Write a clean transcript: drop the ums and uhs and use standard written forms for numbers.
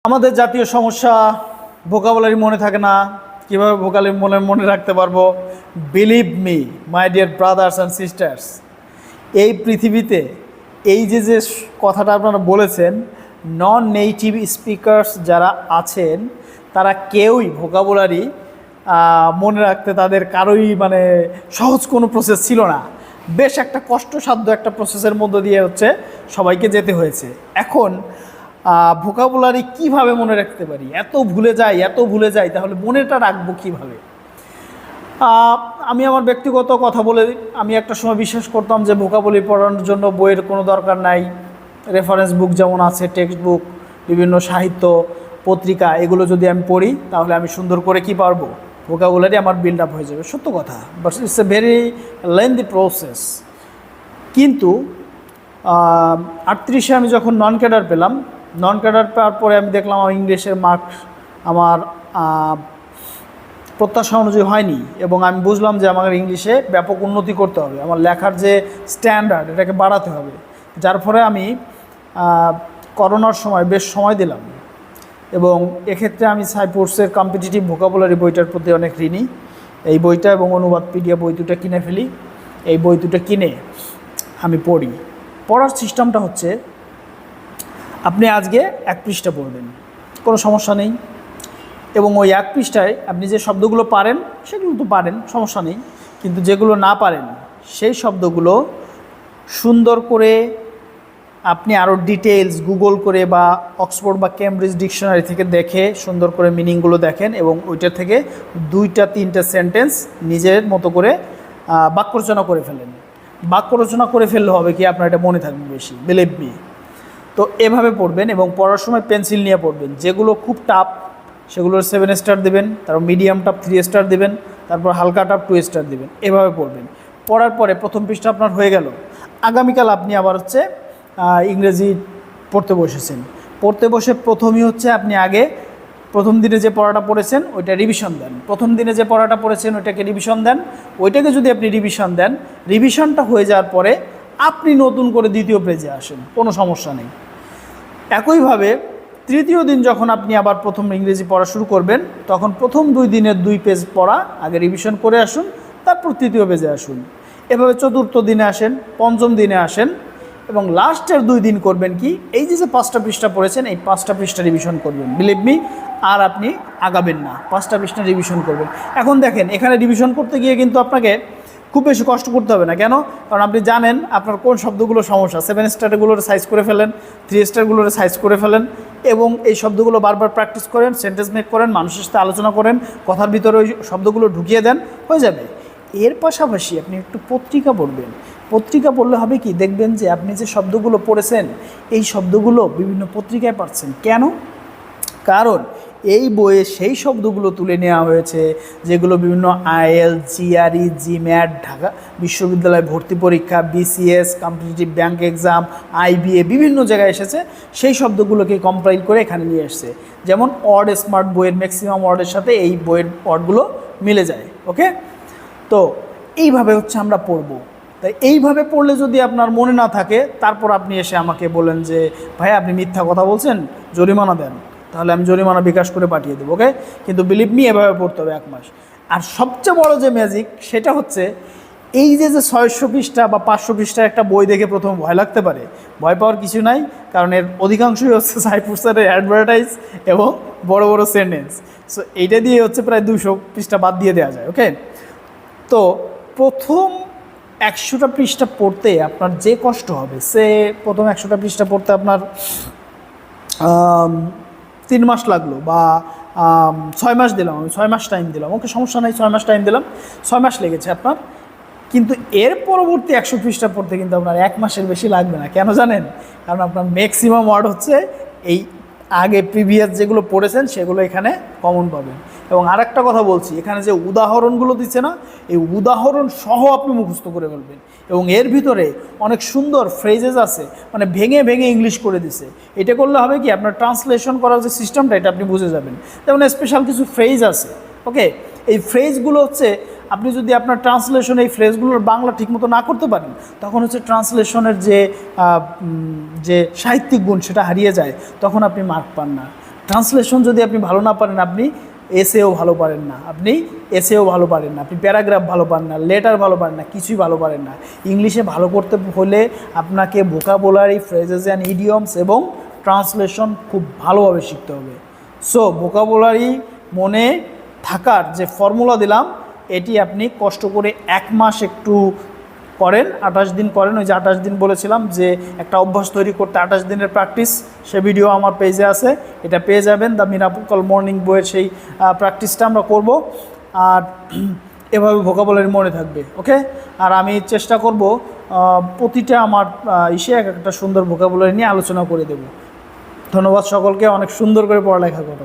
আমাদের জাতীয় সমস্যা ভোকাবুলারি মনে থাকে না। কীভাবে ভোকাবুলারি মনে রাখতে পারবো? Believe me my dear brothers and sisters, এই পৃথিবীতে এই যে কথাটা আপনারা বলেছেন, নন নেটিভ স্পিকার্স যারা আছেন তারা কেউই ভোকাবুলারি মনে রাখতে তাদের কারোই সহজ কোনো প্রসেস ছিল না। বেশ একটা কষ্টসাধ্য একটা প্রসেসের মধ্য দিয়ে সবাইকে যেতে হয়েছে। এখন ভোকাবুলারি কিভাবে মনে রাখতে পারি? এত ভুলে যাই, তাহলে মনেটা রাখবো কিভাবে? আমি আমার ব্যক্তিগত কথা বলে, আমি একটা সময় বিশ্বাস করতাম যে ভোকাবুলারি পড়ানোর জন্য বইয়ের কোনো দরকার নাই। রেফারেন্স বুক যেমন আছে, টেক্সট বুক, বিভিন্ন সাহিত্য পত্রিকা, এগুলো যদি আমি পড়ি তাহলে আমি সুন্দর করে কি পারবো, ভোকাবুলারি আমার বিল্ড আপ হয়ে যাবে। সত্য কথা, but it's a very lengthy process. কিন্তু 38-এ আমি যখন নন ক্যাডার পেলাম, নন ক্যাডার পাওয়ার পরে আমি দেখলাম আমার ইংলিশের মার্কস আমার প্রত্যাশা অনুযায়ী হয়নি, এবং আমি বুঝলাম যে আমার ইংলিশে ব্যাপক উন্নতি করতে হবে, আমার লেখার যে স্ট্যান্ডার্ড এটাকে বাড়াতে হবে। যার ফলে আমি করোনার সময় বেশ সময় দিলাম, এবং এক্ষেত্রে আমি সাইফোর্সের কম্পিটিটিভ ভোকাবুলারি বইটার প্রতি অনেক ঋণী। এই বইটা এবং অনুবাদ পিডিএফ বই দুটো কিনে ফেলি। এই বই দুটো কিনে আমি পড়ি। পড়ার সিস্টেমটা হচ্ছে, আপনি আজকে 1 পৃষ্ঠা পড়বেন, কোনো সমস্যা নেই, এবং ওই 1 পৃষ্ঠায় আপনি যে শব্দগুলো পারেন সেগুলো তো পারেন, সমস্যা নেই, কিন্তু যেগুলো না পারেন সেই শব্দগুলো সুন্দর করে আপনি আরও ডিটেলস গুগল করে বা অক্সফোর্ড বা কেমব্রিজ ডিকশনারি থেকে দেখে সুন্দর করে মিনিংগুলো দেখেন, এবং ওইটার থেকে 2-3টা সেন্টেন্স নিজের মতো করে বাক্য রচনা করে ফেলেন। বাক্য রচনা করে ফেললে হবে কি, আপনার এটা মনে থাকবে বেশি, বিলিভ মি। তো এভাবে পড়বেন, এবং পড়ার সময় পেন্সিল নিয়ে পড়বেন। যেগুলো খুব টাফ সেগুলোর 7 স্টার দেবেন, তারপর মিডিয়াম টাফ 3 স্টার দেবেন, তারপর হালকা টাফ 2 স্টার দেবেন। এভাবে পড়বেন। পড়ার পরে প্রথম পৃষ্ঠা আপনার হয়ে গেল। আগামীকাল আপনি আবার ইংরেজি পড়তে বসেছেন। পড়তে বসে প্রথমই আপনি আগে প্রথম দিনে যে পড়াটা পড়েছেন ওইটা রিভিশন দেন। প্রথম দিনে যে পড়াটা পড়েছেন ওইটাকে রিভিশন দেন। ওইটাকে যদি আপনি রিভিশন দেন, রিভিশনটা হয়ে যাওয়ার পরে আপনি নতুন করে দ্বিতীয় পেজে আসেন, কোনো সমস্যা নেই। একইভাবে তৃতীয় দিন যখন আপনি আবার প্রথম ইংরেজি পড়া শুরু করবেন, তখন প্রথম 2 দিনের 2 পেজ পড়া আগে রিভিশন করে আসুন, তারপর তৃতীয় পেজে আসুন। এভাবে চতুর্থ দিনে আসেন, পঞ্চম দিনে আসেন, এবং লাস্টের 2 দিন করবেন কি, এই যে 5টা পৃষ্ঠা পড়েছেন এই 5টা পৃষ্ঠা রিভিশন করবেন। বিলিভ মি, আর আপনি আগাবেন না, 5টা পৃষ্ঠা রিভিশন করবেন। এখন দেখেন, এখানে রিভিশন করতে গিয়ে কিন্তু আপনাকে খুব বেশি কষ্ট করতে হবে না। কেন? কারণ আপনি জানেন আপনার কোন শব্দগুলো সমস্যা। 7 স্টারগুলোর সাইজ করে ফেলেন, 3 স্টারগুলোর সাইজ করে ফেলেন, এবং এই শব্দগুলো বারবার প্র্যাকটিস করেন, সেন্টেন্স মেক করেন, মানুষের সাথে আলোচনা করেন, কথার ভিতরে ওই শব্দগুলো ঢুকিয়ে দেন, হয়ে যাবে। এর পাশাপাশি আপনি একটু পত্রিকা পড়বেন। পত্রিকা পড়লে হবে কি, দেখবেন যে আপনি যে শব্দগুলো পড়েছেন এই শব্দগুলো বিভিন্ন পত্রিকায় পাচ্ছেন। কেন? কারণ এই বইয়ে সেই শব্দগুলো তুলে নেওয়া হয়েছে যেগুলো বিভিন্ন আইএল, জিআরই, জিম্যাট, ঢাকা বিশ্ববিদ্যালয় ভর্তি পরীক্ষা, BCS, competitive bank exam, IBA, বিভিন্ন জায়গায় এসেছে। সেই শব্দগুলোকে কম্পাইল করে এখানে নিয়ে এসছে। যেমন ওয়ার্ড স্মার্ট বইয়ের ম্যাক্সিমাম ওয়ার্ডের সাথে এই বইয়ের ওয়ার্ডগুলো মিলে যায়। ওকে, তো এইভাবে আমরা পড়ব। তাই এইভাবে পড়লে যদি আপনার মনে না থাকে, তারপর আপনি এসে আমাকে বলেন যে ভাই আপনি মিথ্যা কথা বলছেন, জরিমানা দেন, তাহলে আমি জরিমানা বিকাশ করে পাঠিয়ে দেবো। ওকে, কিন্তু বিলিভ মি, এভাবে পড়তে হবে 1 মাস। আর সবচেয়ে বড় যে ম্যাজিক সেটা হচ্ছে, এই যে 600 পৃষ্ঠা বা 500 পৃষ্ঠার একটা বই দেখে প্রথমে ভয় লাগতে পারে। ভয় পাওয়ার কিছু নাই, কারণ এর অধিকাংশই সাইফোর্স স্যারের অ্যাডভার্টাইজ এবং বড় বড় সেন্টেন্স। সো এইটা দিয়ে প্রায় 200 পৃষ্ঠা বাদ দিয়ে দেওয়া যায়। ওকে, তো প্রথম 100টা পৃষ্ঠা পড়তে আপনার যে কষ্ট হবে, প্রথম 100টা পৃষ্ঠা পড়তে আপনার 3 মাস লাগলো, বা 6 মাস দিলাম, আমি 6 মাস টাইম দিলাম। ওকে, সমস্যা নাই, 6 মাস টাইম দিলাম, 6 মাস লেগেছে আপনার। কিন্তু এর পরবর্তী 100 পৃষ্ঠা পড়তে কিন্তু আপনার 1 মাসের বেশি লাগবে না। কেন জানেন? কারণ আপনার ম্যাক্সিমাম ওয়ার্ড এই আগে প্রিভিয়াস যেগুলো পড়েছেন সেগুলো এখানে কমন পাবেন। এবং আরেকটা কথা বলছি, এখানে যে উদাহরণগুলো দিচ্ছে না, এই উদাহরণ সহ আপনি মুখস্থ করে ফেলবেন। এবং এর ভিতরে অনেক সুন্দর ফ্রেজেস আছে, ভেঙে ভেঙে ইংলিশ করে দিছে। এটা করলে হবে কি, আপনার ট্রান্সলেশন করার যে সিস্টেমটা এটা আপনি বুঝে যাবেন। যেমন স্পেশাল কিছু ফ্রেজ আছে। ওকে, এই ফ্রেজগুলো আপনি যদি আপনার ট্রান্সলেশন এই ফ্রেজগুলোর বাংলা ঠিকমতো না করতে পারেন, তখন ট্রান্সলেশনের যে সাহিত্যিক গুণ সেটা হারিয়ে যায়, তখন আপনি মার্ক পান না। ট্রান্সলেশন যদি আপনি ভালো না পারেন, আপনি এসেও ভালো পারেন না, আপনি প্যারাগ্রাফ ভালো পারেন না, লেটার ভালো পারেন না, কিছুই ভালো পারেন না। ইংলিশে ভালো করতে হলে আপনাকে ভোকাবুলারি, ফ্রেজেস অ্যান্ড ইডিয়মস এবং ট্রান্সলেশন খুব ভালোভাবে শিখতে হবে। সো ভোকাবুলারি মনে থাকার যে ফর্মুলা দিলাম, এটি আপনি কষ্ট করে 1 মাস একটু করেন, 28 দিন করেন। ওই যে 28 দিন বলেছিলাম যে একটা অভ্যাস তৈরি করতে 28 দিনের প্র্যাকটিস, সে ভিডিও আমার পেজে আছে, এটা পেয়ে যাবেন। দ্য মিরাকল মর্নিং বইয়ের সেই প্র্যাকটিসটা আমরা করব, আর এভাবে ভোকাবুলারি মনে থাকবে। ওকে, আর আমি চেষ্টা করব প্রতিটা আমার একটা সুন্দর ভোকাবুলারি নিয়ে আলোচনা করে দেব। ধন্যবাদ সকলকে, অনেক সুন্দর করে পড়ালেখা করো।